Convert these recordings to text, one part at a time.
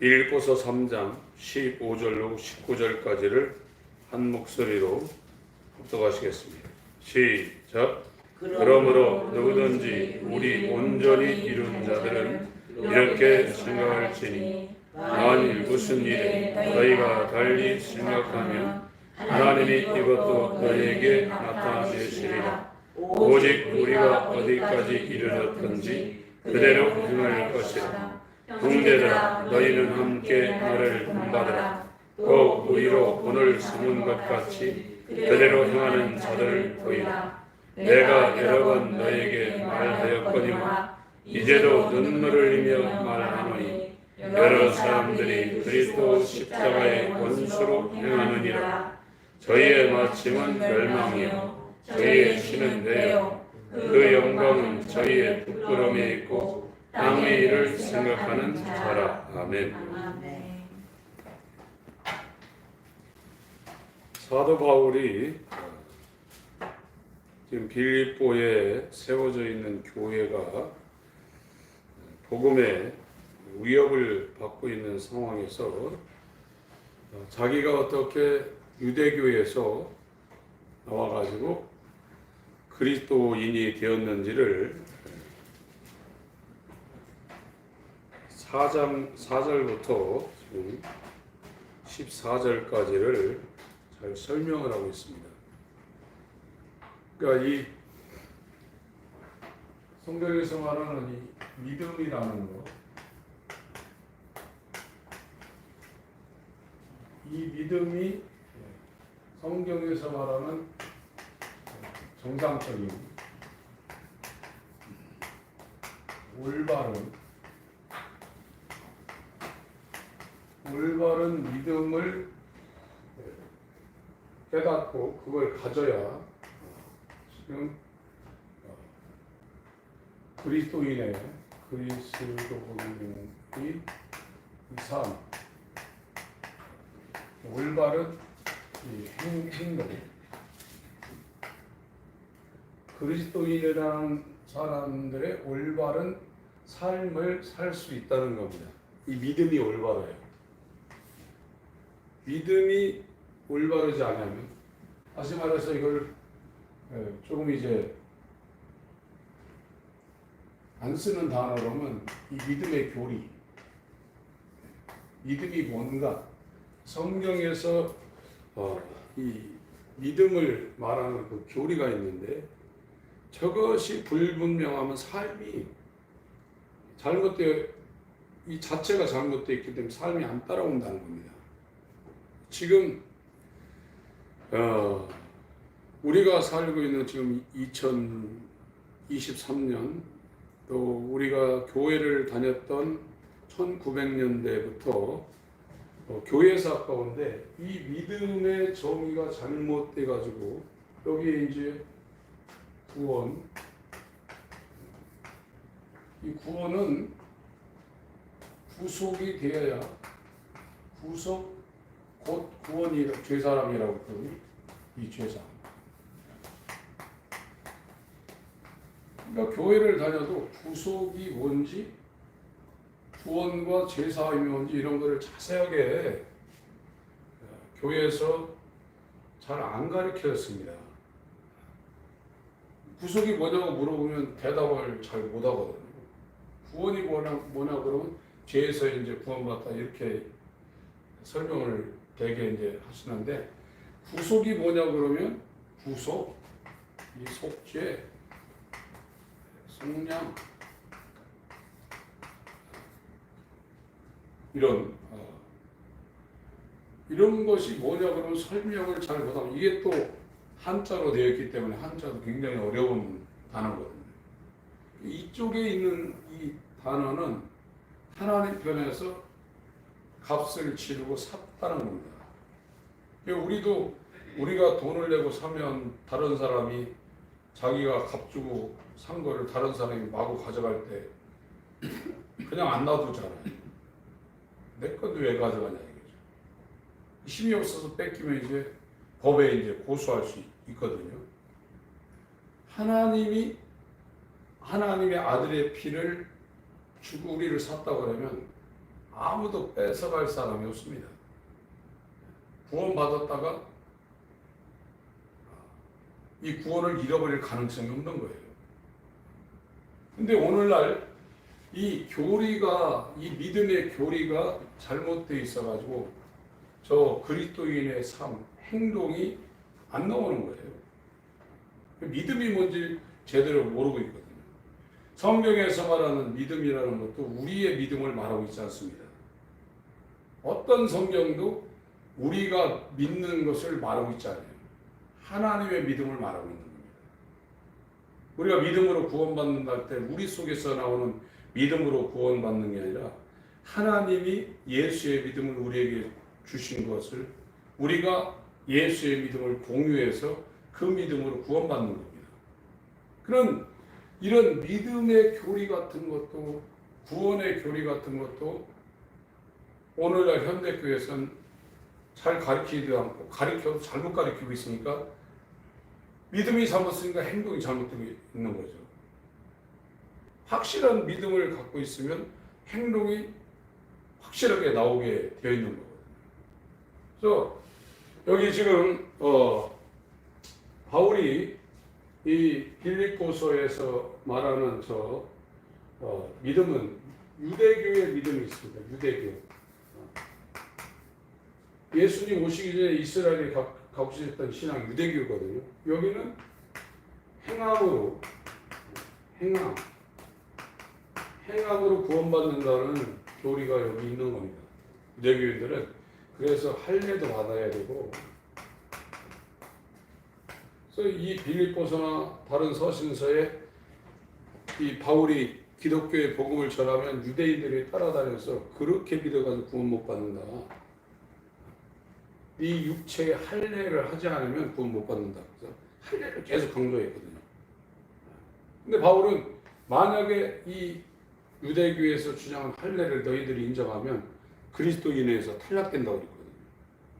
빌립보서 3장 15절로 19절까지를 한 목소리로 합독하시겠습니다. 시작. 그러므로 누구든지 우리 온전히 이룬 자들은 이렇게 생각할지니 만일 무슨 일에 너희가 달리 생각하면 하나님이 이것도 너희에게 나타내시리라. 오직 우리가 어디까지 이르렀든지 그대로 행할 것이라. 형제들아, 너희는 함께 나를 본받으라. 또 우리로 오늘 삼은 것 같이 그대로 행하는 자들을 보이라. 내가 여러 번 너희에게 말하였거니와 이제도 눈물을 흘리며 말하노니 여러 사람들이 그리스도 십자가의 원수로 행하느니라. 저희의 마침은 멸망이요 저희의 신은 되어 그 영광은 저희의 부끄러움에 있고 땅의 일을 생각하는 자라. 아멘. 사도 바울이 지금 빌립보에 세워져 있는 교회가 복음의 위협을 받고 있는 상황에서 자기가 어떻게 유대교에서 나와가지고 그리스도인이 되었는지를 4장 4절부터 14절까지를 잘 설명을 하고 있습니다. 그러니까 이 성경에서 말하는 이 믿음이라는 거, 이 믿음이 성경에서 말하는 정상적인 올바른 믿음을 깨닫고 그걸 가져야 지금 그리스도인의 이 삶, 올바른 이 행동, 그리스도인이라는 사람들의 올바른 삶을 살 수 있다는 겁니다. 이 믿음이 올바라요. 믿음이 올바르지 않으면, 다시 말해서 이걸 조금 이제 안 쓰는 단어로는 이 믿음의 교리, 믿음이 뭔가, 성경에서 이 믿음을 말하는 그 교리가 있는데 저것이 불분명하면 삶이 이 자체가 잘못되어 있기 때문에 삶이 안 따라온다는 겁니다. 지금 우리가 살고 있는 지금 2023년, 또 우리가 교회를 다녔던 1900년대부터 교회사 가운데 이 믿음의 정의가 잘못돼 가지고 여기에 이제 구원, 이 구원은 구속이 되어야, 구속 곧 구원이, 죄사함이라고 그러니 이 죄사함. 그러니까 교회를 다녀도 구속이 뭔지, 구원과 죄사함이 뭔지 이런 거를 자세하게 교회에서 잘 안 가르쳐졌습니다. 구속이 뭐냐고 물어보면 대답을 잘 못 하거든요. 구원이 뭐냐 그러면 죄에서 이제 구원받다 이렇게 설명을 되게 이제 하시는데, 구속이 뭐냐 그러면 구속, 이 속죄, 속량, 이런 것이 뭐냐 그러면 설명을 잘 못하고, 이게 또 한자로 되어 있기 때문에 한자도 굉장히 어려운 단어거든요. 이쪽에 있는 이 단어는 하나님 편에서 값을 치르고 샀다는 겁니다. 우리가 돈을 내고 사면 다른 사람이 자기가 값 주고 산 거를 다른 사람이 마구 가져갈 때 그냥 안 놔두잖아요. 내 건데 왜 가져가냐 이거죠. 힘이 없어서 뺏기면 이제 법에 이제 고소할 수 있거든요. 하나님의 아들의 피를 주고 우리를 샀다고 그러면 아무도 뺏어갈 사람이 없습니다. 구원받았다가 이 구원을 잃어버릴 가능성이 없는 거예요. 근데 오늘날 이 교리가, 이 믿음의 교리가 잘못되어 있어가지고 저 그리스도인의 삶, 행동이 안 나오는 거예요. 믿음이 뭔지 제대로 모르고 있거든요. 성경에서 말하는 믿음이라는 것도 우리의 믿음을 말하고 있지 않습니다. 어떤 성경도 우리가 믿는 것을 말하고 있지 않아요. 하나님의 믿음을 말하고 있는 겁니다. 우리가 믿음으로 구원받는다 할 때 우리 속에서 나오는 믿음으로 구원받는 게 아니라 하나님이 예수의 믿음을 우리에게 주신 것을 우리가 예수의 믿음을 공유해서 그 믿음으로 구원받는 겁니다. 그런 이런 믿음의 교리 같은 것도, 구원의 교리 같은 것도 오늘날 현대교회에서는 잘 가르치지도 않고 가르쳐도 잘못 가르치고 있으니까 믿음이 잘못되니까 행동이 잘못되고 있는 거죠. 확실한 믿음을 갖고 있으면 행동이 확실하게 나오게 되어 있는 거거든요. 그래서 여기 지금 바울이 이 빌립보서에서 말하는 믿음은 유대교의 믿음이 있습니다. 유대교. 예수님 오시기 전에 이스라엘이 갖고 있었던 신앙 유대교거든요. 여기는 행함으로 구원받는다는 교리가 여기 있는 겁니다. 유대교인들은 그래서 할례도 받아야 되고, 그래서 이 빌립보서나 다른 서신서에 이 바울이 기독교의 복음을 전하면 유대인들이 따라다녀서 그렇게 믿어가지고 구원 못 받는다. 이 육체의 할례를 하지 않으면 구원 못 받는다. 그래서 할례를 계속 강조했거든요. 근데 바울은 만약에 이 유대교에서 주장한 할례를 너희들이 인정하면 그리스도인에서 탈락된다고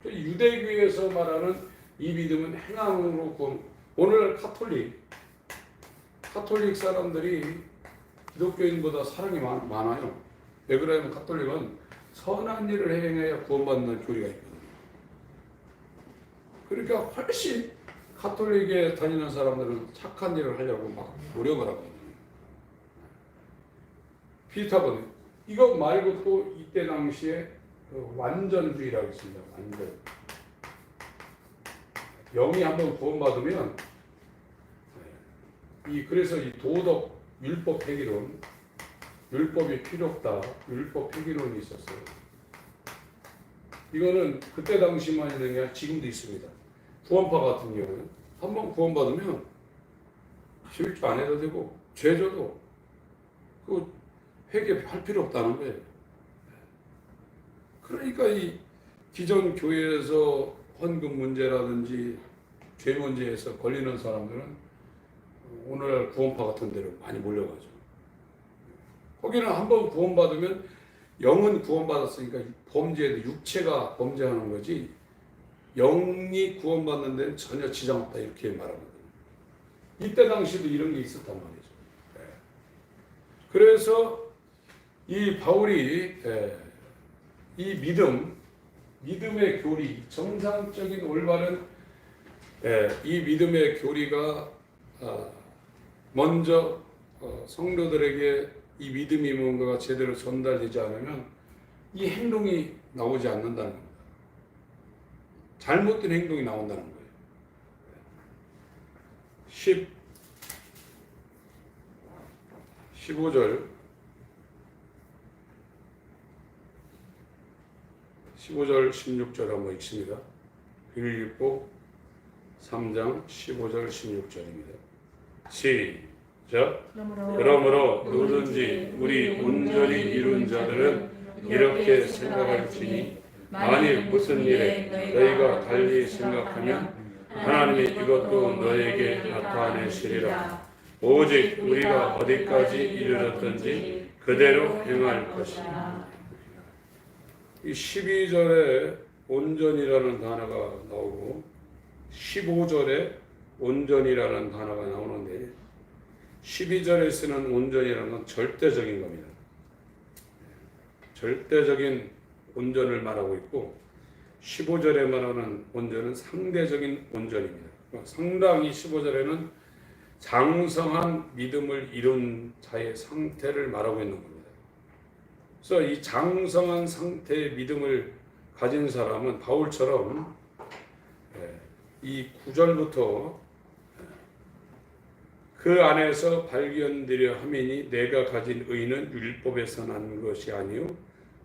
그랬거든요. 유대교에서 말하는 이 믿음은 행함으로 구원. 오늘 카톨릭 사람들이 기독교인보다 사랑이 많아요. 왜 그러냐면 카톨릭은 선한 일을 행해야 구원받는 교리가 있거든요. 그러니까 훨씬 카톨릭에 다니는 사람들은 착한 일을 하려고 막 노력을 하거든요. 피타고는 이거 말고 또 이때 당시에 완전주의라고 있습니다. 완전. 영이 한번 구원받으면 그래서 이 도덕 율법 폐기론, 율법이 필요 없다. 율법 폐기론이 있었어요. 이거는 그때 당시만 있는 게 아니라 지금도 있습니다. 구원파 같은 경우는 한번 구원받으면 실주 안 해도 되고 죄져도 그 회개할 필요 없다는 거예요. 그러니까 이 기존 교회에서 헌금 문제라든지 죄 문제에서 걸리는 사람들은 오늘 구원파 같은 데로 많이 몰려가죠. 거기는 한번 구원받으면 영은 구원받았으니까 범죄에도 육체가 범죄하는 거지 영이 구원받는 데는 전혀 지장 없다 이렇게 말하거든요. 이때 당시도 이런 게 있었단 말이죠. 그래서 이 바울이 이 믿음의 교리, 정상적인 올바른 이 믿음의 교리가 먼저 성도들에게 이 믿음이 뭔가가 제대로 전달되지 않으면 이 행동이 나오지 않는다는 겁니다. 잘못된 행동이 나온다는 거예요. 15절 16절 한번 읽습니다. 빌립보 3장 15절 16절입니다. 시작. 그러므로 누구든지 우리 온전히 이룬 자들은 이렇게 생각할지니 만일 무슨 일에 너희가 달리 생각하면 하나님이 이것도 너에게 나타내시리라. 오직 우리가 어디까지 이르렀든지 그대로 행할 것이다. 이 12절에 온전이라는 단어가 나오고 15절에 온전이라는 단어가 나오는데 12절에 쓰는 온전이라는 건 절대적인 겁니다. 절대적인 온전을 말하고 있고 15절에 말하는 온전은 상대적인 온전입니다. 상당히 15절에는 장성한 믿음을 이룬 자의 상태를 말하고 있는 겁니다. 그래서 이 장성한 상태의 믿음을 가진 사람은 바울처럼 이 9절부터 그 안에서 발견되려 함이니 내가 가진 의는 율법에서 난 것이 아니요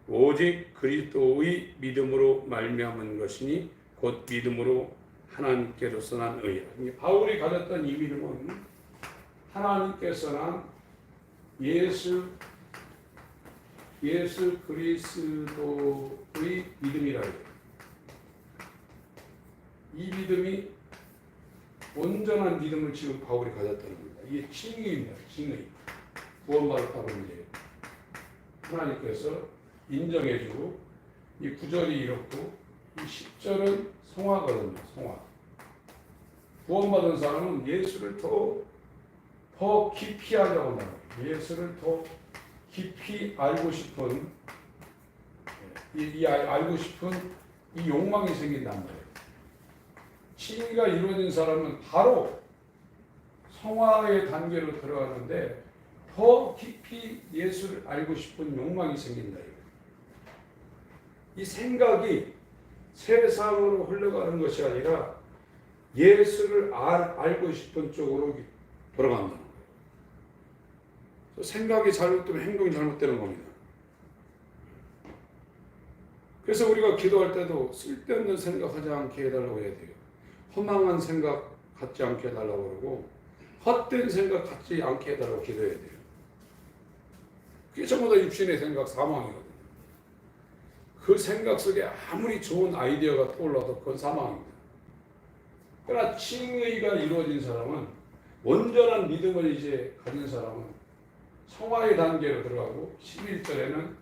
오직 그리스도의 믿음으로 말미암은 것이니 곧 믿음으로 하나님께로서 난 의라. 바울이 가졌던 이 믿음은 하나님께서 난 예수 그리스도의 믿음이라 해요. 이 믿음이 온전한 믿음을 지금 바울이 가졌다는 겁니다. 이게 칭의입니다. 칭의. 구원받았다고 이제 하나님께서 인정해주고 이 9절이 이렇고 이 10절은 성화거든요. 성화. 구원받은 사람은 예수를 더 깊이 하려고 합니다. 예수를 더 깊이 알고 싶은 알고 싶은 이 욕망이 생긴단 말이에요. 칭의가 이루어진 사람은 바로 성화의 단계로 들어가는데 더 깊이 예수를 알고 싶은 욕망이 생긴다. 이 생각이 세상으로 흘러가는 것이 아니라 예수를 알고 싶은 쪽으로 돌아간다는 거예요. 생각이 잘못되면 행동이 잘못되는 겁니다. 그래서 우리가 기도할 때도 쓸데없는 생각하지 않게 해달라고 해야 돼요. 허망한 생각 갖지 않게 해달라고 그러고 헛된 생각 갖지 않게 해달라고 기도해야 돼요. 그게 전부 다 육신의 생각, 사망이거든요. 그 생각 속에 아무리 좋은 아이디어가 떠올라도 그건 사망입니다. 그러나 칭의가 이루어진 사람은 온전한 믿음을 이제 가진 사람은 성화의 단계로 들어가고 11절에는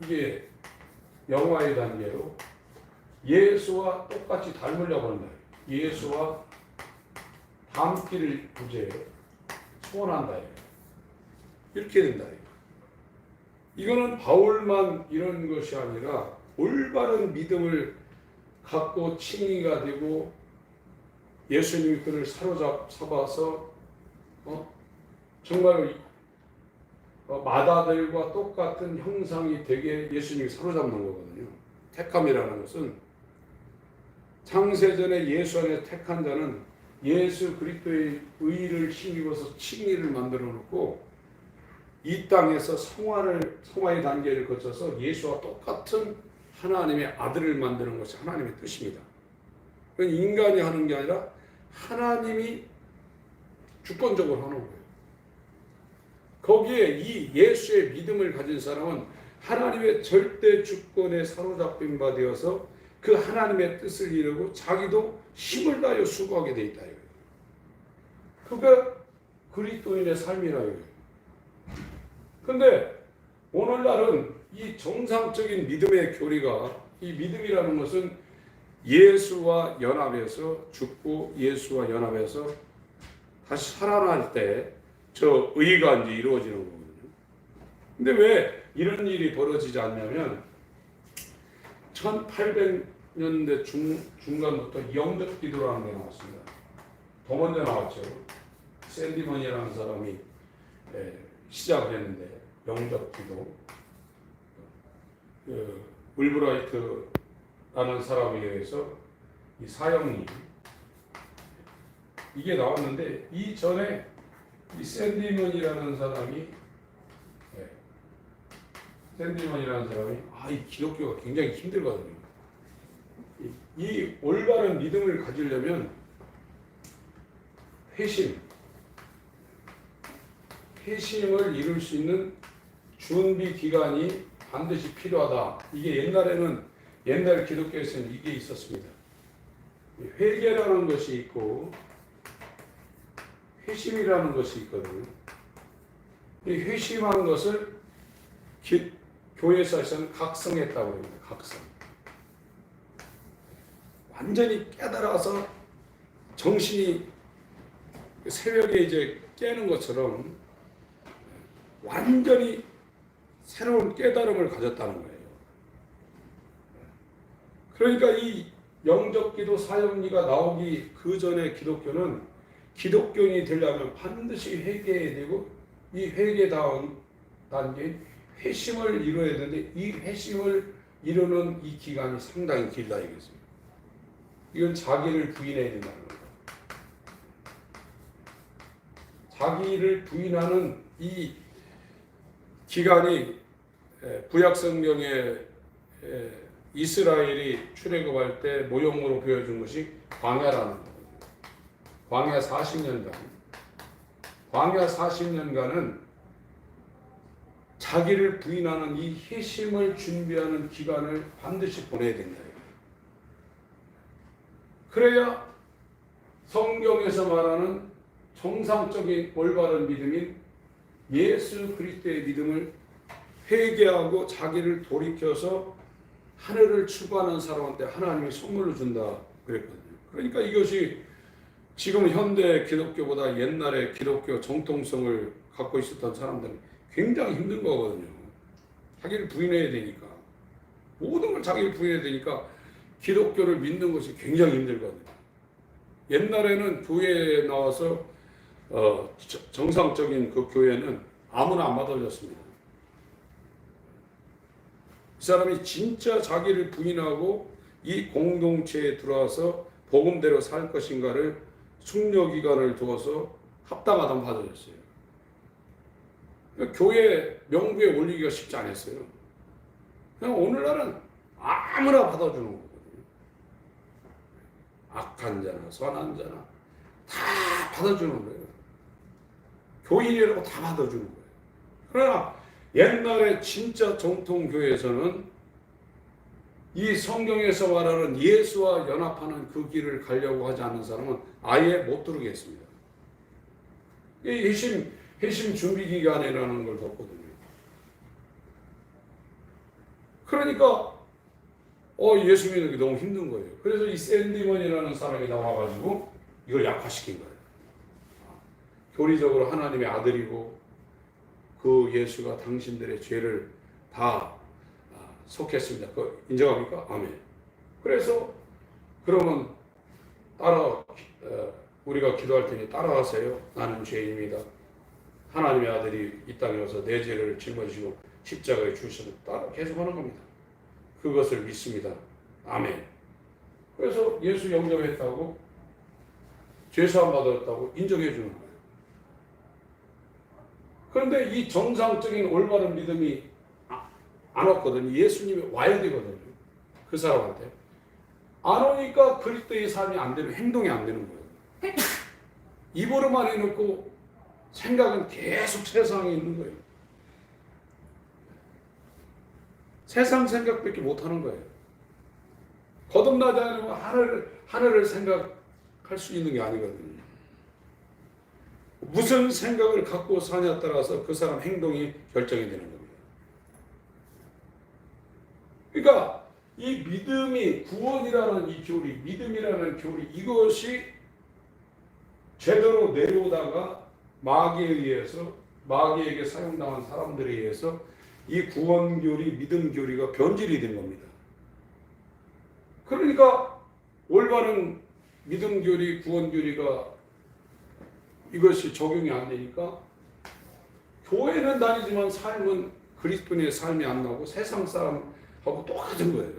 이게 영화의 단계로 예수와 똑같이 닮으려고 한다. 예수와 닮기를 이제 소원한다. 이렇게 된다. 이거는 바울만 이런 것이 아니라 올바른 믿음을 갖고 칭의가 되고 예수님이 그를 사로잡아서 정말 마다들과 똑같은 형상이 되게 예수님이 사로잡는 거거든요. 택함이라는 것은 창세전에 예수 안에 택한 자는 예수 그리스도의 의를 힘입어서 칭의를 만들어 놓고 이 땅에서 성화의 단계를 거쳐서 예수와 똑같은 하나님의 아들을 만드는 것이 하나님의 뜻입니다. 그건 인간이 하는 게 아니라 하나님이 주권적으로 하는 거예요. 거기에 이 예수의 믿음을 가진 사람은 하나님의 절대 주권에 사로잡힌 바 되어서 그 하나님의 뜻을 이루고 자기도 힘을 다하여 수고하게 돼 있다. 그게 그리스도인의 삶이라 이거예요. 근데 오늘날은 이 정상적인 믿음의 교리가 이 믿음이라는 것은 예수와 연합해서 죽고 예수와 연합해서 다시 살아날 때 저 의가 이제 이루어지는 거거든요. 근데 왜 이런 일이 벌어지지 않냐면 1800년대 중간부터 영접 기도라는 게 나왔습니다. 더 먼저 나왔죠. 샌디먼이라는 사람이 시작했는데 영접 기도. 울브라이트라는 사람에 의해서 이 사형리 이게 나왔는데 이 전에 이 샌디먼이라는 사람이 이 기독교가 굉장히 힘들거든요. 이 올바른 믿음을 가지려면 회심을 이룰 수 있는 준비 기간이 반드시 필요하다. 이게 옛날 기독교에서는 이게 있었습니다. 회개라는 것이 있고 회심이라는 것이 있거든요. 이 회심한 것을 교회에서는 각성했다고 합니다. 각성. 완전히 깨달아서 정신이 새벽에 이제 깨는 것처럼 완전히 새로운 깨달음을 가졌다는 거예요. 그러니까 이 영접기도 사형리가 나오기 그 전에 기독교는 기독교인이 되려면 반드시 회개해야 되고 이 회개 다음 단계인 회심을 이루어야 되는데 이 회심을 이루는 이 기간이 상당히 길다 이겠습니다. 이건 자기를 부인해야 된다는 거예요. 자기를 부인하는 이 기간이 구약 성경에 이스라엘이 출애굽할 때 모형으로 보여준 것이 광야라는 거예요. 광야 40년간. 광야 40년간은 자기를 부인하는 이 회심을 준비하는 기간을 반드시 보내야 된다. 그래야 성경에서 말하는 정상적인 올바른 믿음인 예수 그리스도의 믿음을 회개하고 자기를 돌이켜서 하늘을 추구하는 사람한테 하나님이 선물을 준다 그랬거든요. 그러니까 이것이 지금 현대 기독교보다 옛날에 기독교 정통성을 갖고 있었던 사람들은 굉장히 힘든 거거든요. 자기를 부인해야 되니까. 모든 걸 자기를 부인해야 되니까 기독교를 믿는 것이 굉장히 힘들거든요. 옛날에는 교회에 나와서 정상적인 그 교회는 아무나 안 받아줬습니다. 이 사람이 진짜 자기를 부인하고 이 공동체에 들어와서 복음대로 살 것인가를 숙려기간을 두어서 합당하다면 받아줬어요. 교회 명부에 올리기가 쉽지 않았어요. 그냥 오늘날은 아무나 받아주는 거거든요. 악한 자나 선한 자나 다 받아주는 거예요. 교인이라고 다 받아주는 거예요. 그러나 옛날에 진짜 정통교회에서는 이 성경에서 말하는 예수와 연합하는 그 길을 가려고 하지 않는 사람은 아예 못 들어오게 했습니다. 이 회심 준비 기간이라는 걸 뒀거든요. 그러니까 예수 믿는 게 너무 힘든 거예요. 그래서 이 샌디먼이라는 사람이 나와가지고 이걸 약화시킨 거예요. 교리적으로 하나님의 아들이고 그 예수가 당신들의 죄를 다 속했습니다. 그거 인정합니까? 아멘. 그래서 그러면 우리가 기도할 테니 따라하세요. 나는 죄인입니다. 하나님의 아들이 이 땅에 와서 내 죄를 짊어지시고 십자가에 죽으셔서 따라 계속하는 겁니다. 그것을 믿습니다. 아멘. 그래서 예수 영접했다고 죄사함 받았다고 인정해 주는 거예요. 그런데 이 정상적인 올바른 믿음이 안 왔거든요. 예수님이 와야 되거든요. 그 사람한테. 안 오니까 그리스도의 삶이 안 되는, 행동이 안 되는 거예요. 입으로만 해놓고 생각은 계속 세상에 있는 거예요. 세상 생각밖에 못 하는 거예요. 거듭나지 않으면 하늘을 생각할 수 있는 게 아니거든요. 무슨 생각을 갖고 사냐에 따라서 그 사람 행동이 결정이 되는 겁니다. 그러니까 이 믿음이 구원이라는 이 교리, 믿음이라는 교리 이것이 제대로 내려오다가 마귀에게 사용당한 사람들에 의해서 이 구원 교리, 믿음 교리가 변질이 된 겁니다. 그러니까 올바른 믿음 교리, 구원 교리가 이것이 적용이 안 되니까 교회는 다니지만 삶은 그리스도인의 삶이 안 나오고 세상 사람하고 똑같은 거예요.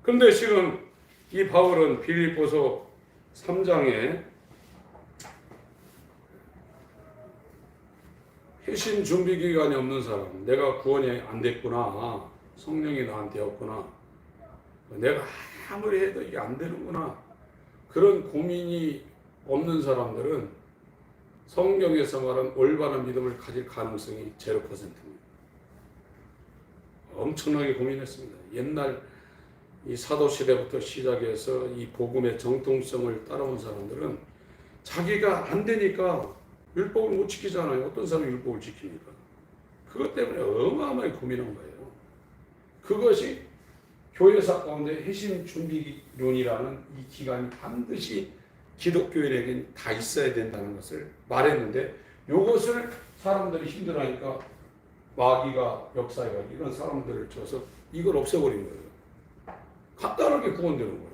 그런데 지금 이 바울은 빌립보서 3장에 회심 준비 기간이 없는 사람, 내가 구원이 안 됐구나, 성령이 나한테 없구나, 내가 아무리 해도 이게 안 되는구나, 그런 고민이 없는 사람들은 성경에서 말한 올바른 믿음을 가질 가능성이 0%입니다. 엄청나게 고민했습니다. 옛날 이 사도시대부터 시작해서 이 복음의 정통성을 따라온 사람들은 자기가 안 되니까 율법을 못 지키잖아요. 어떤 사람이 율법을 지킵니까? 그것 때문에 어마어마하게 고민한 거예요. 그것이 교회사 가운데 회심 준비론이라는 이 기간이 반드시 기독교인에겐 다 있어야 된다는 것을 말했는데 이것을 사람들이 힘들어하니까 마귀가 역사해가지고 이런 사람들을 쳐서 이걸 없애버린 거예요. 간단하게 구원되는 거예요.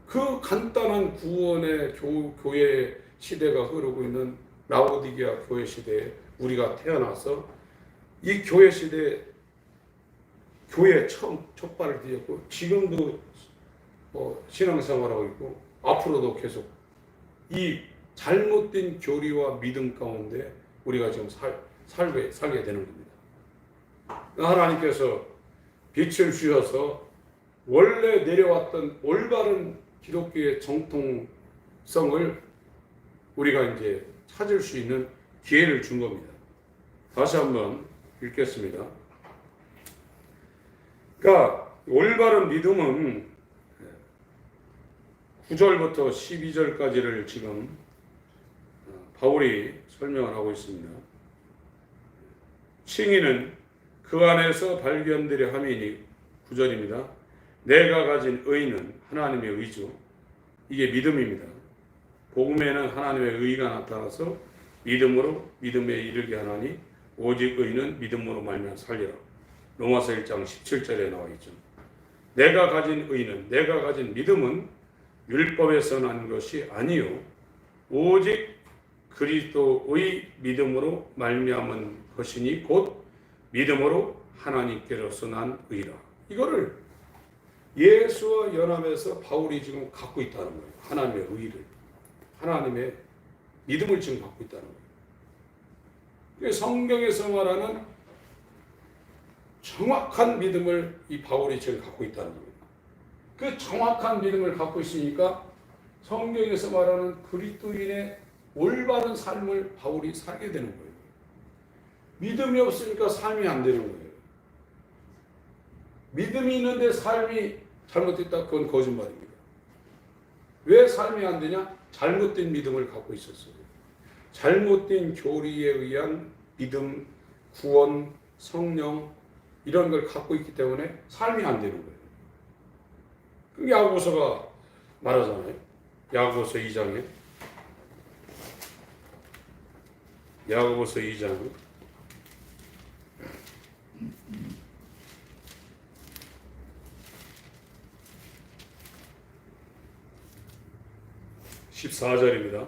그 간단한 구원의 교회 시대가 흐르고 있는 라오디게아 교회 시대에 우리가 태어나서 이 교회 시대에 교회 처음 첫 발을 디뎠고 지금도 신앙생활하고 있고 앞으로도 계속 이 잘못된 교리와 믿음 가운데 우리가 지금 살게 되는 겁니다. 하나님께서 빛을 주셔서 원래 내려왔던 올바른 기독교의 정통성을 우리가 이제 찾을 수 있는 기회를 준 겁니다. 다시 한번 읽겠습니다. 그러니까 올바른 믿음은 9절부터 12절까지를 지금 바울이 설명을 하고 있습니다. 칭의는 그 안에서 발견되려 함이니 9절입니다. 내가 가진 의는 하나님의 의죠. 이게 믿음입니다. 복음에는 하나님의 의가 나타나서 믿음으로 믿음에 이르게 하나니 오직 의는 믿음으로 말미암아 살리라. 로마서 1장 17절에 나와 있죠. 내가 가진 의는, 내가 가진 믿음은 율법에서 난 것이 아니요 오직 그리스도의 믿음으로 말미암은 것이니 곧 믿음으로 하나님께로서 난 의라. 이거를 예수와 연합해서 바울이 지금 갖고 있다는 거예요. 하나님의 의를, 하나님의 믿음을 지금 갖고 있다는 거예요. 성경에서 말하는 정확한 믿음을 이 바울이 지금 갖고 있다는 겁니다. 그 정확한 믿음을 갖고 있으니까 성경에서 말하는 그리스도인의 올바른 삶을 바울이 살게 되는 거예요. 믿음이 없으니까 삶이 안 되는 거예요. 믿음이 있는데 삶이 잘못됐다? 그건 거짓말입니다. 왜 삶이 안 되냐? 잘못된 믿음을 갖고 있었어요. 잘못된 교리에 의한 믿음, 구원, 성령 이런 걸 갖고 있기 때문에 삶이 안 되는 거예요. 그 야고보서가 말하잖아요. 야고보서 2장에 야고보서 2장 14절입니다.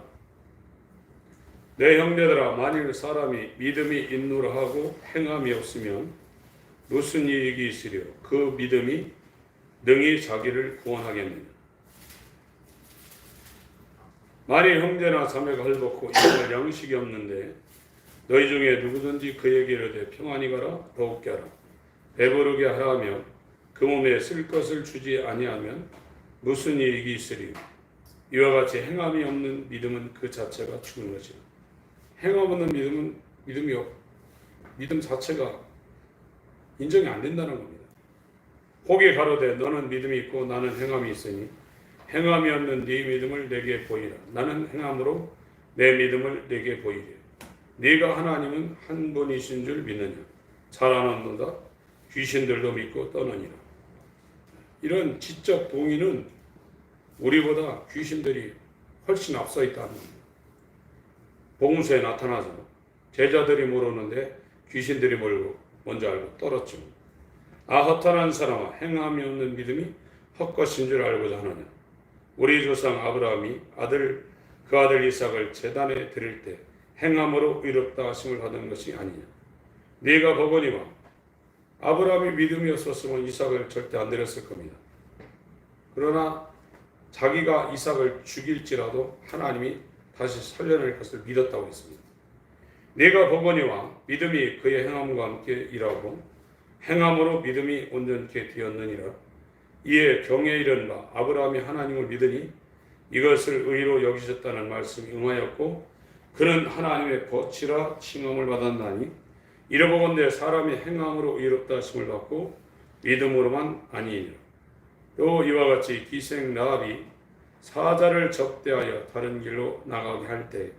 내 형제들아 만일 사람이 믿음이 있노라 하고 행함이 없으면 무슨 이익이 있으려? 그 믿음이 능히 자기를 구원하겠느냐? 만일 형제나 자매가 헐벗고 이걸 양식이 없는데 너희 중에 누구든지 그에게 이르되 평안히 가라 더욱게 하라 배부르게 하라며 그 몸에 쓸 것을 주지 아니하면 무슨 이익이 있으리요? 이와 같이 행함이 없는 믿음은 그 자체가 죽은 것이라. 행함 없는 믿음은 믿음 자체가 인정이 안 된다는 겁니다. 혹이 가로되 너는 믿음이 있고 나는 행함이 있으니 행함이 없는 네 믿음을 내게 보이라. 나는 행함으로 내 믿음을 내게 보이리라. 네가 하나님은 한 분이신 줄 믿느냐? 잘 아는도다. 귀신들도 믿고 떠느니라. 이런 지적 동의는 우리보다 귀신들이 훨씬 앞서 있다는 겁니다. 복음서에 나타나서 제자들이 모르는데 귀신들이 먼저 알고 떨었죠. 아 허탄한 사람아 행함이 없는 믿음이 헛것인 줄 알고자 하느냐. 우리 조상 아브라함이 그 아들 이삭을 제단에 드릴 때 행함으로 의롭다 하심을 받은 것이 아니냐. 네가 보거니와 아브라함이 믿음이 없었으면 이삭을 절대 안 드렸을 겁니다. 그러나 자기가 이삭을 죽일지라도 하나님이 다시 살려낼 것을 믿었다고 했습니다. 네가 보거니와 믿음이 그의 행함과 함께 일하고 행함으로 믿음이 온전케 되었느니라. 이에 경에 이른 바 아브라함이 하나님을 믿으니 이것을 의로 여기셨다는 말씀이 응하였고 그는 하나님의 거치라 칭함을 받았나니 이러보건대 사람이 행함으로 의롭다 하심을 받고 믿음으로만 아니니라. 또 이와 같이 기생 라합이 사자를 접대하여 다른 길로 나가게 할 때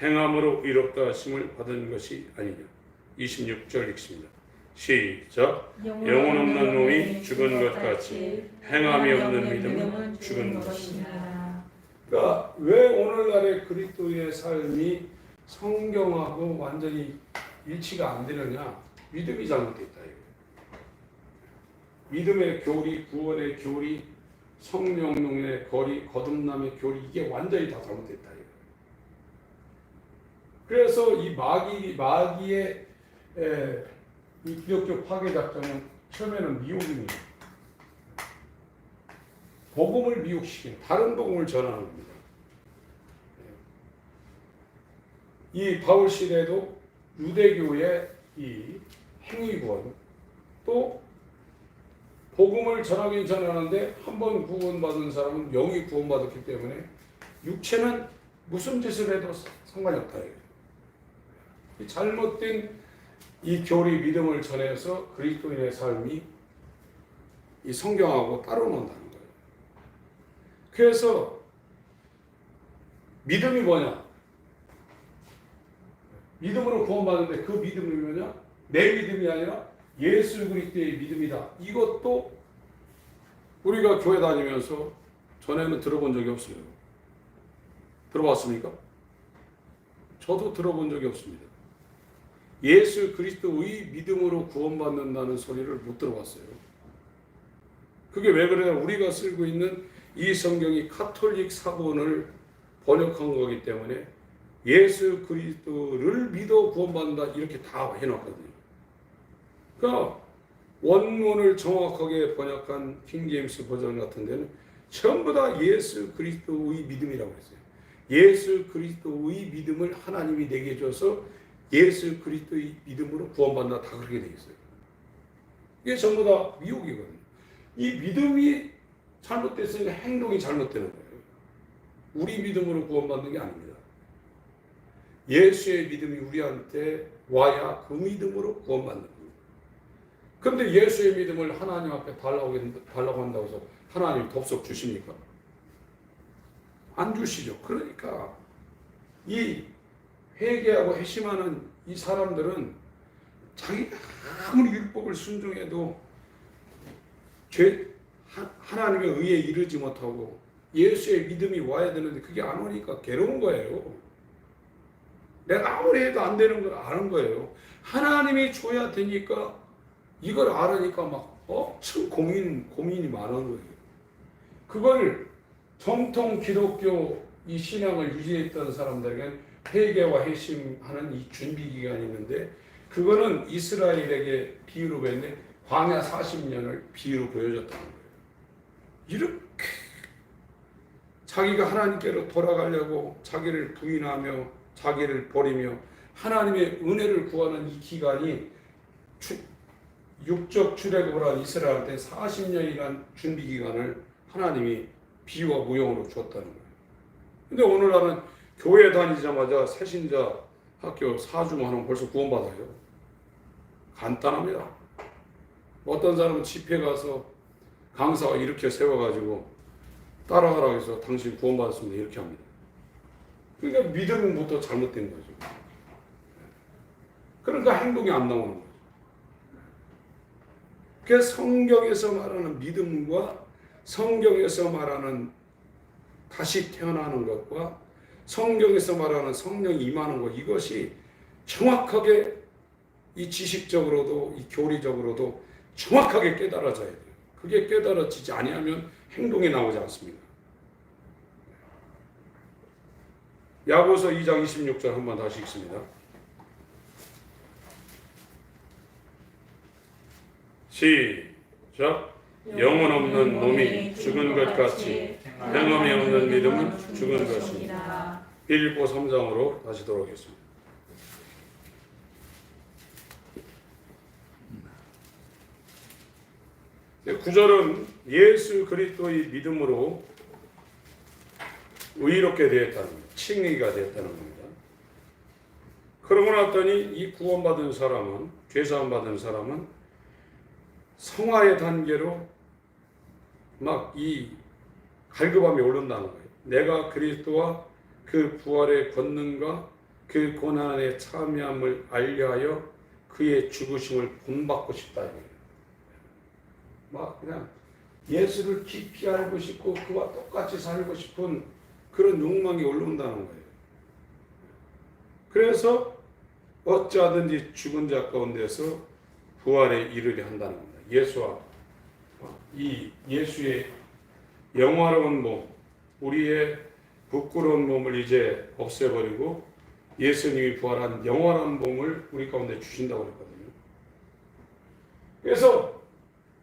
행함으로 의롭다 하심을 받은 것이 아니냐. 26절 읽습니다. 시작. 영혼 없는 놈이 죽은 것 같이 행함이 없는 믿음은 죽은 것이다. 그러니까 왜 오늘날의 그리스도의 삶이 성경하고 완전히 일치가 안 되느냐? 믿음이 잘못됐다. 믿음의 교리, 구원의 교리, 성령의 거듭남의 교리, 이게 완전히 다 잘못됐다. 그래서 이 마귀의 이 기독교 파괴 작전은 처음에는 미혹입니다. 복음을 미혹시키는, 다른 복음을 전하는 겁니다. 이 바울 시대도 유대교의 이 행위구원, 또 복음을 전하긴 전하는데 한 번 구원받은 사람은 영이 구원받았기 때문에 육체는 무슨 짓을 해도 상관이 없다. 이 잘못된 이 교리 믿음을 전해서 그리스도인의 삶이 이 성경하고 따로 논다는 거예요. 그래서 믿음이 뭐냐? 믿음으로 구원받는데 그 믿음이 뭐냐? 내 믿음이 아니라 예수 그리스도의 믿음이다. 이것도 우리가 교회 다니면서 전에는 들어본 적이 없어요. 들어봤습니까? 저도 들어본 적이 없습니다. 예수 그리스도의 믿음으로 구원받는다는 소리를 못 들어봤어요. 그게 왜 그래요? 우리가 쓰고 있는 이 성경이 가톨릭 사본을 번역한 거기 때문에 예수 그리스도를 믿어 구원받는다 이렇게 다 해놨거든요. 그러니까 원문을 정확하게 번역한 킹제임스 버전 같은 데는 전부 다 예수 그리스도의 믿음이라고 했어요. 예수 그리스도의 믿음을 하나님이 내게 줘서 예수 그리스도의 믿음으로 구원받는다, 다 그렇게 되어 있어요. 이게 전부 다 미혹이거든요. 이 믿음이 잘못됐으니까 행동이 잘못되는 거예요. 우리 믿음으로 구원받는 게 아닙니다. 예수의 믿음이 우리한테 와야 그 믿음으로 구원받는 거예요. 그런데 예수의 믿음을 하나님 앞에 달라고 한다고 해서 하나님 덥석 주십니까? 안 주시죠. 그러니까 이 회개하고 회심하는 이 사람들은 자기가 아무리 율법을 순종해도 하나님의 의에 이르지 못하고 예수의 믿음이 와야 되는데 그게 안 오니까 괴로운 거예요. 내가 아무리 해도 안 되는 걸 아는 거예요. 하나님이 줘야 되니까 이걸 알으니까 막 엄청 고민이 많은 거예요. 그걸 정통 기독교 이 신앙을 유지했던 사람들에게는 회개와 회심하는 이 준비 기간이 있는데 그거는 이스라엘에게 비유로 보였는데 광야 40년을 비유로 보여줬다는 거예요. 이렇게 자기가 하나님께로 돌아가려고 자기를 부인하며 자기를 버리며 하나님의 은혜를 구하는 이 기간이 육적 출애굽을 한 이스라엘한테 40년이란 준비 기간을 하나님이 비유와 무용으로 주었다는 거예요. 근데 오늘날은 교회 다니자마자 새신자 학교 4주만 하면 벌써 구원받아요. 간단합니다. 어떤 사람은 집회 가서 강사가 이렇게 세워가지고 따라하라고 해서 당신 구원받았습니다 이렇게 합니다. 그러니까 믿음부터 잘못된 거죠. 그러니까 행동이 안 나오는 거죠. 그래서 성경에서 말하는 믿음과 성경에서 말하는 다시 태어나는 것과 성경에서 말하는 성령이 임하는 것, 이것이 정확하게 이 지식적으로도 이 교리적으로도 정확하게 깨달아져야 돼요. 그게 깨달아지지 아니하면 행동이 나오지 않습니다. 야고보서 2장 26절 한번 다시 읽습니다. 시작. 영혼 없는 몸이 죽은 것 같이 행함이 없는 믿음은 죽은 것입니다. 빌립보 3장으로 다시 돌아오겠습니다. 구절은 예수 그리스도의 믿음으로 의롭게 되었다는 겁니다. 칭의가 되었다는 겁니다. 그러고 났더니 이 구원받은 사람은, 죄사함 받은 사람은 성화의 단계로 막 이 갈급함이 오른다는 거예요. 내가 그리스도와 그 부활의 권능과 그 고난의 참여함을 알려하여 그의 죽으심을 본받고 싶다 이거예요. 막 그냥 예수를 깊이 알고 싶고 그와 똑같이 살고 싶은 그런 욕망이 올라온다는 거예요. 그래서 어찌하든지 죽은 자 가운데서 부활에 이르려 한다는 겁니다. 예수의 영화로운 몸, 우리의 부끄러운 몸을 이제 없애버리고 예수님이 부활한 영원한 몸을 우리 가운데 주신다고 했거든요. 그래서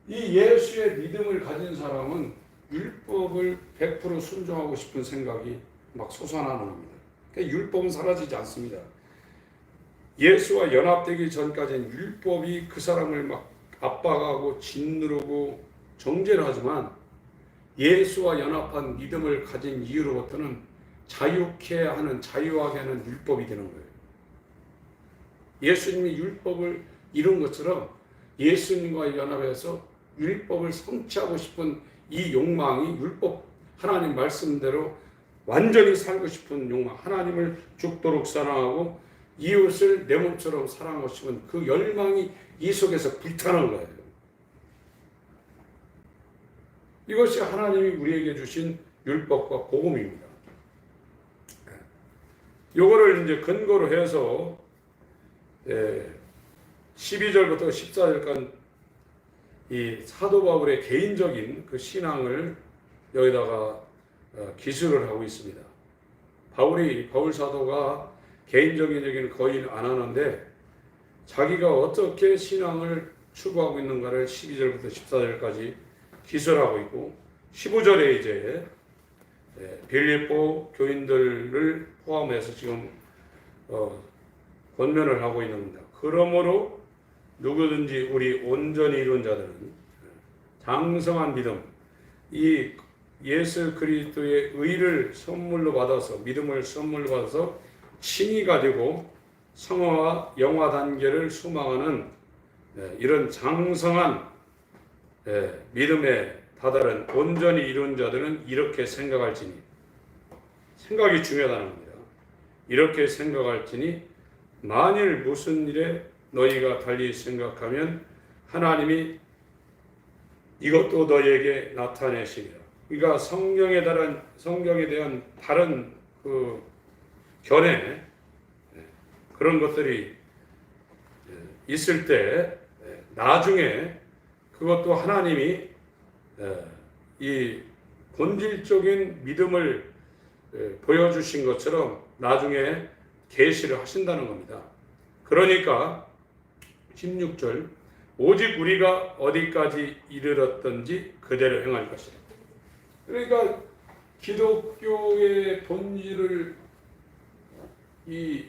이 예수의 믿음을 가진 사람은 율법을 100% 순종하고 싶은 생각이 막 솟아나는 겁니다. 그러니까 율법은 사라지지 않습니다. 예수와 연합되기 전까지는 율법이 그 사람을 막 압박하고 짓누르고 정죄를 하지만 예수와 연합한 믿음을 가진 이후로부터는 자유하게 하는 율법이 되는 거예요. 예수님이 율법을 이룬 것처럼 예수님과 연합해서 율법을 성취하고 싶은 이 욕망이 율법 하나님 말씀대로 완전히 살고 싶은 욕망, 하나님을 죽도록 사랑하고 이웃을 내 몸처럼 사랑하고 싶은 그 열망이 이 속에서 불타는 거예요. 이것이 하나님이 우리에게 주신 율법과 복음입니다. 요거를 이제 근거로 해서 12절부터 14절까지 이 사도 바울의 개인적인 그 신앙을 여기다가 기술을 하고 있습니다. 바울 사도가 개인적인 얘기는 거의 안 하는데 자기가 어떻게 신앙을 추구하고 있는가를 12절부터 14절까지 기술하고 있고 15절에 이제 빌립보 교인들을 포함해서 지금 권면을 하고 있는 겁니다. 그러므로 누구든지 우리 온전히 이룬 자들은 장성한 믿음, 이 예수 그리스도의 의를 선물로 받아서 믿음을 선물로 받아서 칭의가 되고 성화와 영화 단계를 수망하는 이런 장성한 믿음에 다다른 온전히 이룬 자들은 이렇게 생각할지니, 생각이 중요하다는 겁니다. 이렇게 생각할지니 만일 무슨 일에 너희가 달리 생각하면 하나님이 이것도 너희에게 나타내시리라. 그러니까 성경에 대한 다른 그 견해, 그런 것들이 있을 때 나중에 그것도 하나님이 이 본질적인 믿음을 보여주신 것처럼 나중에 계시를 하신다는 겁니다. 그러니까 16절 오직 우리가 어디까지 이르렀던지 그대로 행할 것이다. 그러니까 기독교의 본질을 이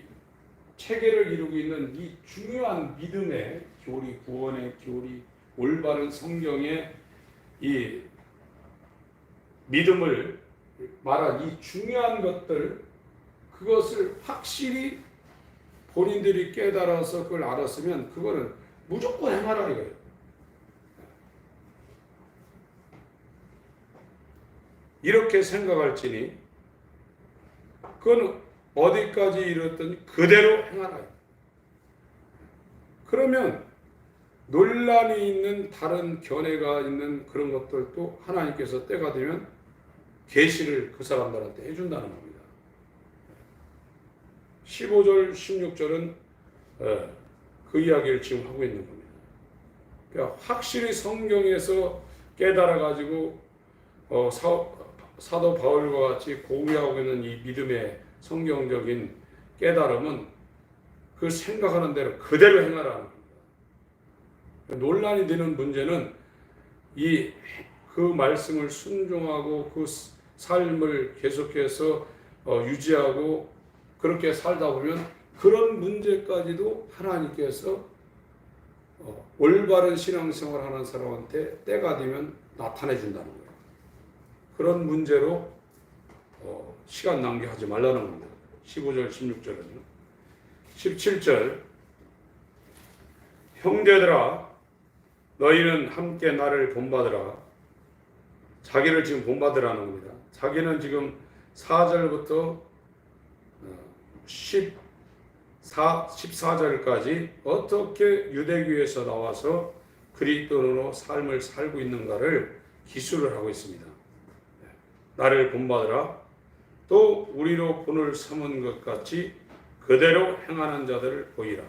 체계를 이루고 있는 이 중요한 믿음의 교리, 구원의 교리, 올바른 성경의 이 믿음을 말한 이 중요한 것들, 그것을 확실히 본인들이 깨달아서 그걸 알았으면 그거는 무조건 행하라 이거예요. 이렇게 생각할지니 그건 어디까지 이뤘더니 그대로 행하라. 그러면 논란이 있는 다른 견해가 있는 그런 것들도 하나님께서 때가 되면 계시를 그 사람들한테 해준다는 겁니다. 15절, 16절은 그 이야기를 지금 하고 있는 겁니다. 그러니까 확실히 성경에서 깨달아가지고 사도 바울과 같이 공유하고 있는 이 믿음의 성경적인 깨달음은 그 생각하는 대로 그대로 행하라는 겁니다. 논란이 되는 문제는 그 말씀을 순종하고 그 삶을 계속해서 유지하고 그렇게 살다 보면 그런 문제까지도 하나님께서 올바른 신앙생활 하는 사람한테 때가 되면 나타내 준다는 거예요. 그런 문제로 시간 낭비하지 말라는 겁니다. 15절, 16절은요. 17절 형제들아 너희는 함께 나를 본받으라. 자기를 지금 본받으라는 겁니다. 자기는 지금 4절부터 14절까지 어떻게 유대교에서 나와서 그리스도로 삶을 살고 있는가를 기술을 하고 있습니다. 나를 본받으라. 또 우리로 본을 삼은 것 같이 그대로 행하는 자들을 보이라.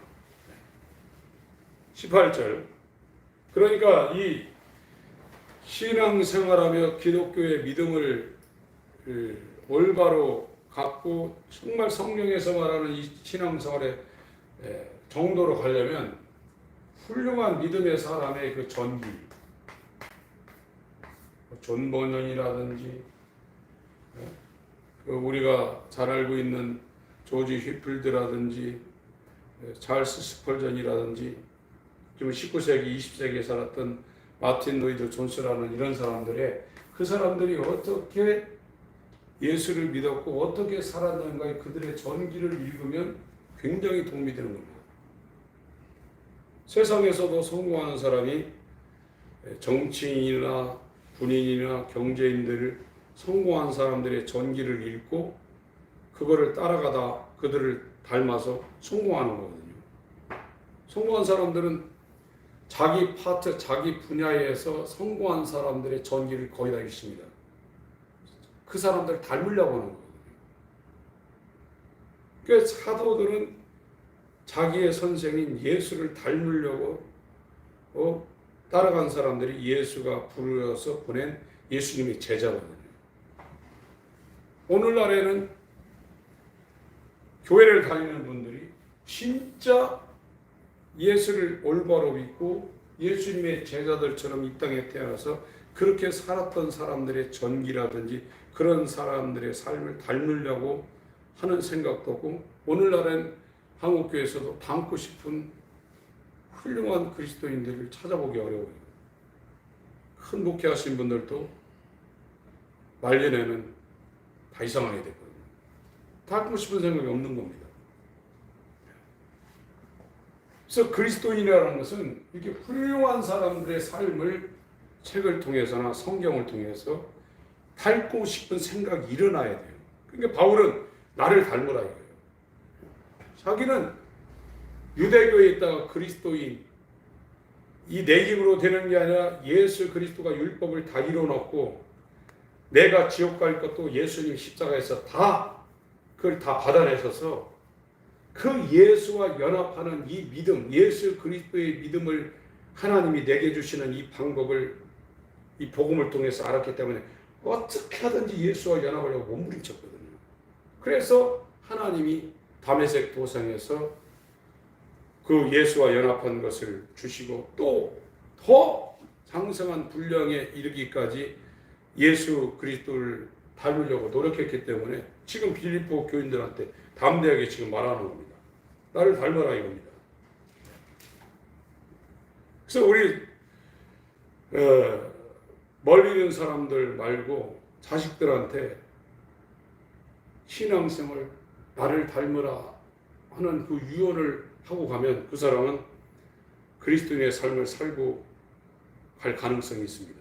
18절. 그러니까 이 신앙생활하며 기독교의 믿음을 올바로 갖고 정말 성령에서 말하는 이 신앙생활의 정도로 가려면 훌륭한 믿음의 사람의 그 전기, 존 버넌이라든지 우리가 잘 알고 있는 조지 휘필드라든지 찰스 스펄전이라든지 지금 19세기, 20세기에 살았던 마틴 로이드 존스라는 이런 사람들의 그 사람들이 어떻게 예수를 믿었고 어떻게 살았는가의 그들의 전기를 읽으면 굉장히 도움이 되는 겁니다. 세상에서도 성공하는 사람이 정치인이나 군인이나 경제인들을 성공한 사람들의 전기를 읽고 그거를 따라가다 그들을 닮아서 성공하는 거거든요. 성공한 사람들은 자기 파트, 자기 분야에서 성공한 사람들의 전기를 거의 다 읽습니다. 그 사람들을 닮으려고 하는 거거든요. 그러니까 사도들은 자기의 선생인 예수를 닮으려고 따라간 사람들이 예수가 부르셔서 보낸 예수님의 제자거든요. 오늘날에는 교회를 다니는 분들이 진짜 예수를 올바로 믿고 예수님의 제자들처럼 이 땅에 태어나서 그렇게 살았던 사람들의 전기라든지 그런 사람들의 삶을 닮으려고 하는 생각도 없고 오늘날엔 한국교회에서도 닮고 싶은 훌륭한 그리스도인들을 찾아보기 어려워요. 큰 목회하신 분들도 말년에는 다 이상하게 됐거든요. 닮고 싶은 생각이 없는 겁니다. 그래서 그리스도인이라는 것은 이렇게 훌륭한 사람들의 삶을 책을 통해서나 성경을 통해서 닮고 싶은 생각이 일어나야 돼요. 그러니까 바울은 나를 닮으라 이거예요. 자기는 유대교에 있다가 그리스도인 이 내 힘으로 되는 게 아니라 예수 그리스도가 율법을 다 이뤄놓고 내가 지옥 갈 것도 예수님 십자가에서 그걸 다 받아내셔서 그 예수와 연합하는 이 믿음, 예수 그리스도의 믿음을 하나님이 내게 주시는 이 방법을 이 복음을 통해서 알았기 때문에 어떻게 하든지 예수와 연합하려고 몸부림쳤거든요. 그래서 하나님이 다메섹 도상에서 그 예수와 연합한 것을 주시고 또 더 장성한 분량에 이르기까지 예수 그리스도를 닮으려고 노력했기 때문에 지금 빌립보 교인들한테 담대하게 지금 말하는 겁니다. 나를 닮아라 이겁니다. 그래서 우리 멀리 있는 사람들 말고 자식들한테 신앙생활 나를 닮으라 하는 그 유언을 하고 가면 그 사람은 그리스도인의 삶을 살고 갈 가능성이 있습니다.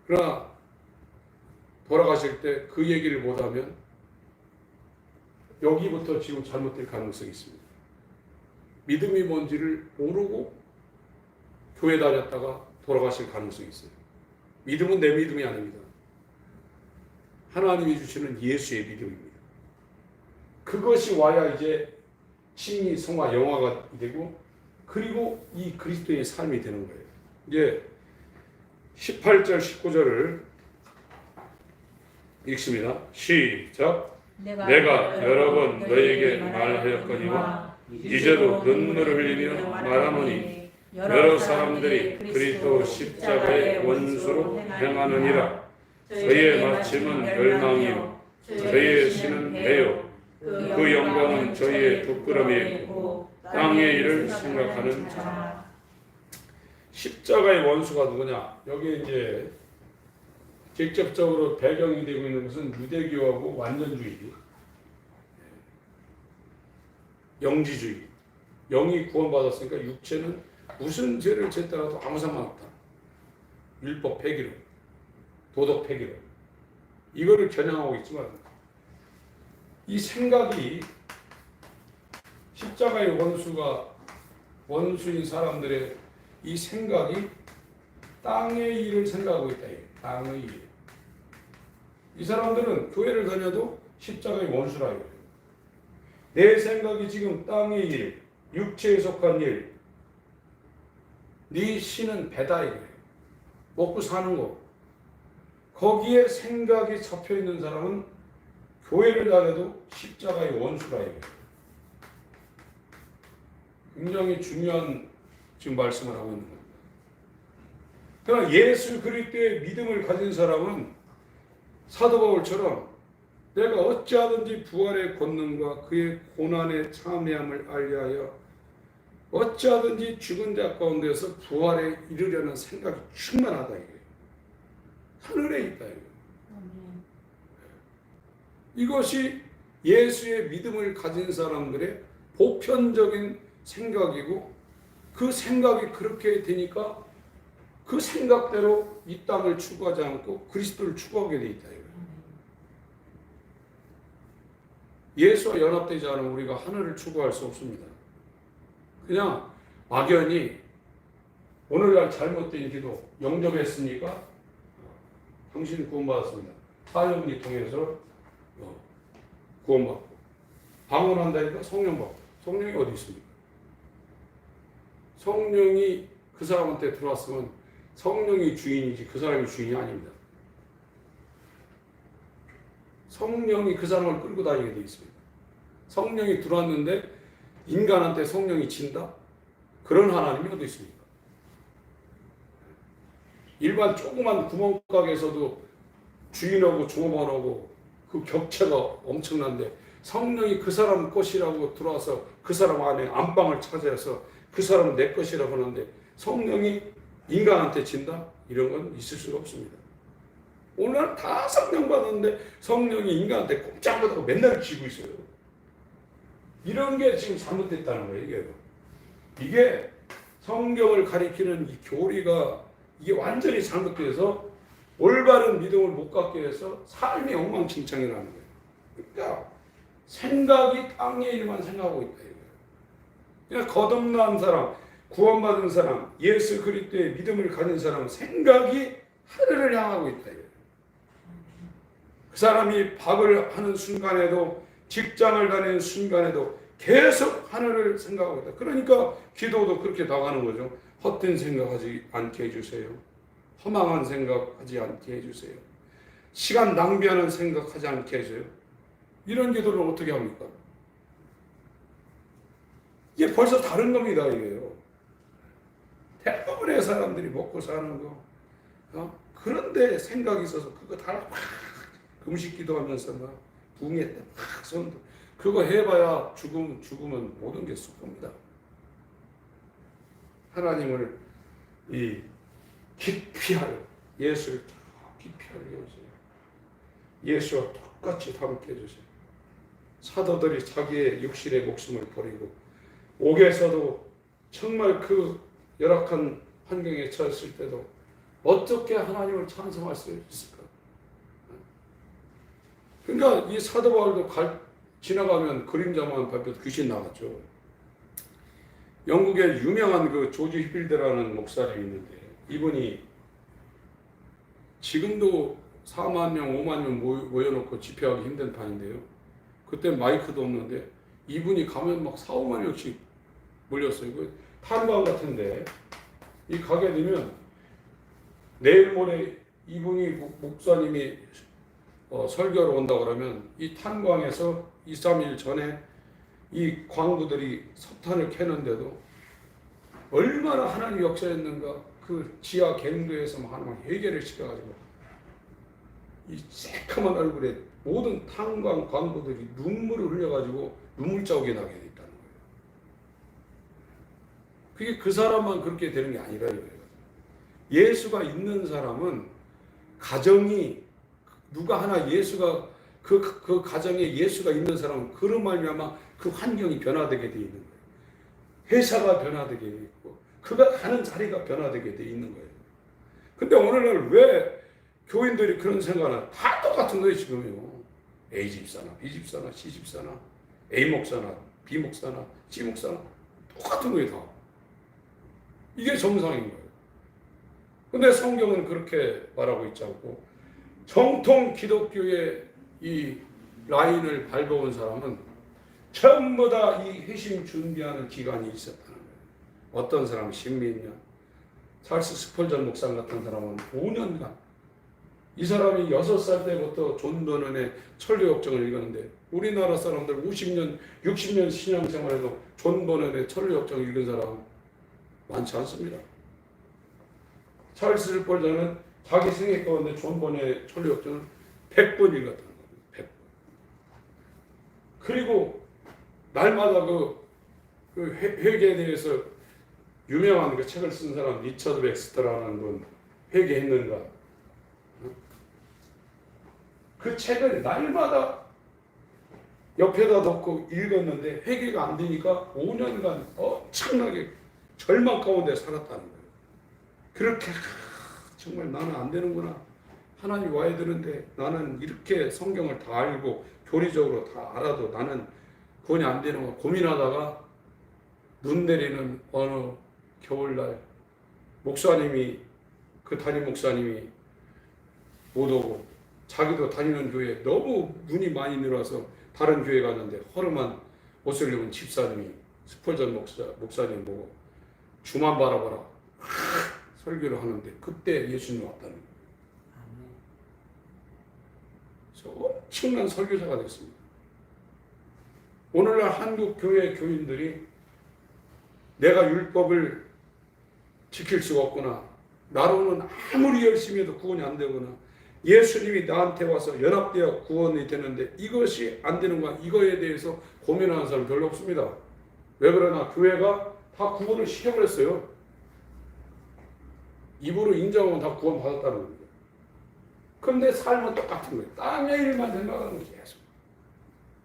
그러나 돌아가실 때 그 얘기를 못하면 여기부터 지금 잘못될 가능성이 있습니다. 믿음이 뭔지를 모르고 교회 다녔다가 돌아가실 가능성이 있어요. 믿음은 내 믿음이 아닙니다. 하나님이 주시는 예수의 믿음입니다. 그것이 와야 이제 칭의, 성화, 영화가 되고 그리고 이 그리스도의 삶이 되는 거예요. 이제 18절, 19절을 읽습니다. 시작. 내가 여러 번 너에게 말하였거니와 이제도 눈물을 흘리며 말하노니 여러 사람들이 그리스도 십자가의 원수로 행하느니라. 저의 마침은 멸망이요 저의 신은 배요 그 영광은 저의 부끄러움에 있고 땅의 일을 생각하는 자. 십자가의 원수가 누구냐? 여기 이제 직접적으로 배경이 되고 있는 것은 유대교하고 완전주의, 영지주의. 영이 구원받았으니까 육체는 무슨 죄를 짓더라도 아무 상관없다. 율법 폐기로, 도덕 폐기로. 이거를 겨냥하고 있지만 이 생각이 십자가의 원수인 사람들의 이 생각이 땅의 일을 생각하고 있다. 땅의 일. 이 사람들은 교회를 다녀도 십자가의 원수라 이거예요. 내 생각이 지금 땅의 일, 육체에 속한 일, 네 신은 배다 이거예요. 먹고 사는 거. 거기에 생각이 잡혀 있는 사람은 교회를 다녀도 십자가의 원수라 이거예요. 굉장히 중요한 지금 말씀을 하고 있는 겁니다. 그러나 예수 그리스도의 믿음을 가진 사람은 사도 바울처럼 내가 어찌하든지 부활의 권능과 그의 고난의 참여함을 알리하여 어찌하든지 죽은 자 가운데서 부활에 이르려는 생각이 충만하다 이거예요. 하늘에 있다 이거예요. 이것이 예수의 믿음을 가진 사람들의 보편적인 생각이고, 그 생각이 그렇게 되니까 그 생각대로 이 땅을 추구하지 않고 그리스도를 추구하게 돼 있다 이거예요. 예수와 연합되지 않으면 우리가 하늘을 추구할 수 없습니다. 그냥 막연히 오늘날 잘못된 기도 영접했으니까 당신 구원받았습니다. 사형리 통해서 구원받고 방언한다니까 성령 받고. 성령이 어디 있습니까? 성령이 그 사람한테 들어왔으면 성령이 주인이지 그 사람이 주인이 아닙니다. 성령이 그 사람을 끌고 다니게 되어 있습니다. 성령이 들어왔는데 인간한테 성령이 진다? 그런 하나님이 어디 있습니까? 일반 조그만 구멍가게에서도 주인하고 종업원하고 그 격차가 엄청난데 성령이 그 사람 것이라고 들어와서 그 사람 안에 안방을 차지해서 그 사람은 내 것이라고 하는데 성령이 인간한테 진다? 이런 건 있을 수가 없습니다. 오늘 다 성령 받았는데 성령이 인간한테 꼼짝 못하고 맨날 쥐고 있어요. 이런 게 지금 잘못됐다는 거예요. 이게 성경을 가리키는 이 교리가 이게 완전히 잘못돼서 올바른 믿음을 못 갖게 해서 삶이 엉망진창이라는 거예요. 그러니까 생각이 땅의 일만 생각하고 있다 이거예요. 그냥 거듭난 사람, 구원받은 사람, 예수 그리스도의 믿음을 가진 사람은 생각이 하늘을 향하고 있다 이거예요. 그 사람이 밥을 하는 순간에도 직장을 다니는 순간에도 계속 하늘을 생각하고 있다. 그러니까 기도도 그렇게 나가는 거죠. 헛된 생각하지 않게 해주세요. 허망한 생각하지 않게 해주세요. 시간 낭비하는 생각하지 않게 해줘요. 이런 기도를 어떻게 합니까? 이게 벌써 다른 겁니다. 이게요. 대부분의 사람들이 먹고 사는 거, 그런데 생각이 있어서 그거 다 막 금식 기도하면서 막 붕에 막 손도 그거 해봐야 죽으면 모든 게 쑥합니다. 하나님을 이 깊이 하려, 예수를 깊이 하려 해주세요. 예수와 똑같이 함께 해주세요. 사도들이 자기의 육신의 목숨을 버리고 옥에서도 정말 그 열악한 환경에 처했을 때도 어떻게 하나님을 찬송할 수 있을까? 그러니까 이 사도 바울도 지나가면 그림자만 밟혀도 귀신 나갔죠. 영국에 유명한 그 조지 힐드라는 목사님이 있는데 이분이 지금도 4만 명, 5만 명 모여놓고 집회하기 힘든 판인데요. 그때 마이크도 없는데 이분이 가면 막 4, 5만 명씩 몰렸어요. 그 탄광 같은데 이 가게 되면 내일 모레 이분이 목사님이 설교를 온다 그러면 이 탄광에서 2, 3일 전에 이 광부들이 석탄을 캐는데도 얼마나 하나님 역사했는가. 그 지하 갱도에서 하나님 해결을 시켜가지고 이 새카만 얼굴에 모든 탄광 광부들이 눈물을 흘려가지고 눈물 자국이 나게 돼 있다는 거예요. 그게 그 사람만 그렇게 되는 게 아니라 이거예요. 예수가 있는 사람은 가정이 누가 하나 예수가 그 가정에 예수가 있는 사람은 그런 말미암아 그 환경이 변화되게 돼 있는 거예요. 회사가 변화되게 돼 있고 그가 가는 자리가 변화되게 돼 있는 거예요. 근데 오늘날 왜 교인들이 그런 생각을 다 똑같은 거예요 지금요. A 집사나 B 집사나 C 집사나 A 목사나 B 목사나 C 목사나 똑같은 거예요 다. 이게 정상인 거예요. 근데 성경은 그렇게 말하고 있지 않고 정통 기독교의 이 라인을 밟아온 사람은 전부 다 이 회심 준비하는 기간이 있었다는 거예요. 어떤 사람은 10몇 년, 찰스 스펄전 목사 같은 사람은 5년간, 이 사람이 6살 때부터 존 버넌의 천리역정을 읽었는데 우리나라 사람들 50년, 60년 신앙생활에도 존 버넌의 천리역정을 읽은 사람은 많지 않습니다. 찰스 스펄전은 자기 생애 가운데 존 버넌의 천리역정을 100번 읽었다는 거예요. 100번. 그리고 날마다 그 회개에 대해서 유명한 그 책을 쓴 사람 리처드 백스터라는 분, 회개했는가? 그 책을 날마다 옆에다 놓고 읽었는데 회개가 안 되니까 5년간 엄청나게 절망 가운데 살았다는 거예요. 그렇게 정말 나는 안 되는구나. 하나님 와야 되는데 나는 이렇게 성경을 다 알고 교리적으로 다 알아도 나는 구원이 안 되는 거 고민하다가 눈 내리는 어느 겨울날 목사님이, 그 담임 목사님이 못 오고 자기도 다니는 교회에 너무 눈이 많이 늘어서 다른 교회 갔는데 허름한 옷을 입은 집사님이 스펄전 목사님 보고 주만 바라봐라 설교를 하는데 그때 예수님 왔다는 거예요. 그래서 엄청난 설교자가 됐습니다. 오늘날 한국 교회 교인들이 내가 율법을 지킬 수가 없구나, 나로는 아무리 열심히 해도 구원이 안 되구나, 예수님이 나한테 와서 연합되어 구원이 되는데 이것이 안 되는 거야, 이거에 대해서 고민하는 사람 별로 없습니다. 왜 그러나 교회가 다 구원을 시켜버렸어요. 입으로 인정하면 다 구원 받았다는 거예요. 근데 삶은 똑같은 거예요. 땅의 일만 생각하는 거예요. 계속.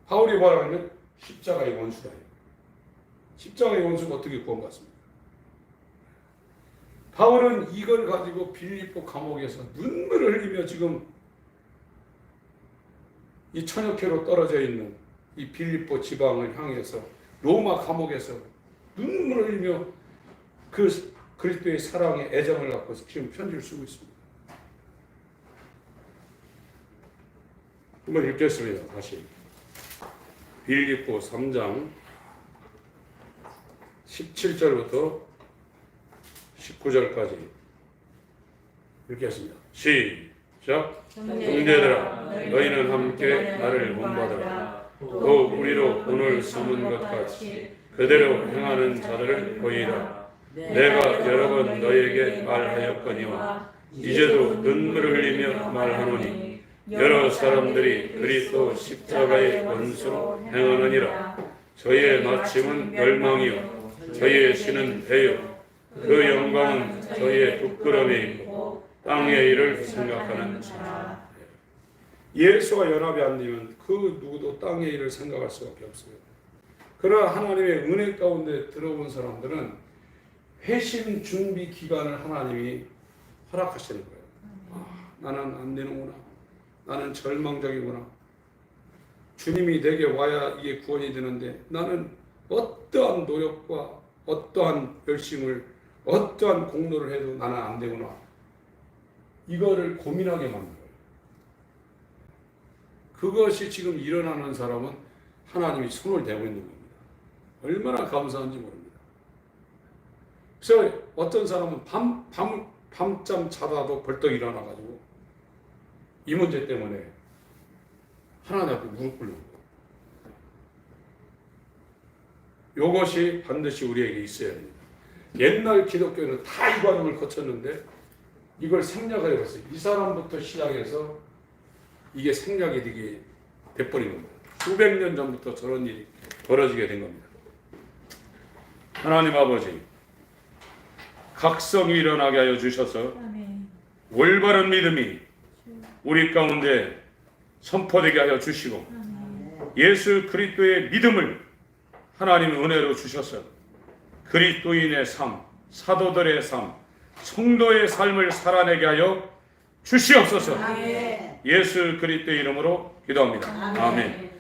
바울이 말하면 십자가의 원수다. 십자가의 원수가 어떻게 구원받습니까? 바울은 이걸 가지고 빌립보 감옥에서 눈물을 흘리며 지금 이 천여케로 떨어져 있는 이 빌립보 지방을 향해서 로마 감옥에서 눈물을 흘리며 그 그리스도의 사랑의 애정을 갖고 지금 편지를 쓰고 있습니다. 한번 읽겠습니다. 다시 빌립보 3장 17절부터 19절까지 읽겠습니다. 시작. 형제들아, 너희는 함께 나를 본받으라. 또 우리로 오늘 삼은 것 같이 그대로 행하는 자들을 보이라. 내가 여러 번 너희에게 말하였거니와 이제도 눈물을 흘리며 말하노니 여러 사람들이 그리스도 십자가의 원수로 행하느니라. 저희의 마침은 멸망이요 저희의 신은 배요 그 영광은 저희의 부끄러움에 있고 땅의 일을 생각하는 자. 예수와 연합이 안 되면 그 누구도 땅의 일을 생각할 수밖에 없어요. 그러나 하나님의 은혜 가운데 들어온 사람들은 회심 준비 기간을 하나님이 허락하시는 거예요. 나는 안 되는구나. 나는 절망적이구나. 주님이 내게 와야 이게 구원이 되는데 나는 어떠한 노력과 어떠한 열심을, 어떠한 공로를 해도 나는 안 되구나. 이거를 고민하게 만든 거예요. 그것이 지금 일어나는 사람은 하나님이 손을 대고 있는 겁니다. 얼마나 감사한지 모릅니다. 그래서 어떤 사람은 밤잠 자다도 벌떡 일어나가지고 이 문제 때문에 하나님 앞에 무릎 꿇는 거예요. 이것이 반드시 우리에게 있어야 합니다. 옛날 기독교는 다 이 과정을 거쳤는데 이걸 생략을 해봤어요. 이 사람부터 시작해서 이게 생략이 되게 돼버린 겁니다. 수백 년 전부터 저런 일이 벌어지게 된 겁니다. 하나님 아버지, 각성이 일어나게 하여 주셔서 올바른 믿음이 우리 가운데 선포되게 하여 주시고 예수 그리스도의 믿음을 하나님 은혜로 주셔서 그리스도인의 삶, 사도들의 삶, 성도의 삶을 살아내게 하여 주시옵소서. 예수 그리스도의 이름으로 기도합니다. 아멘.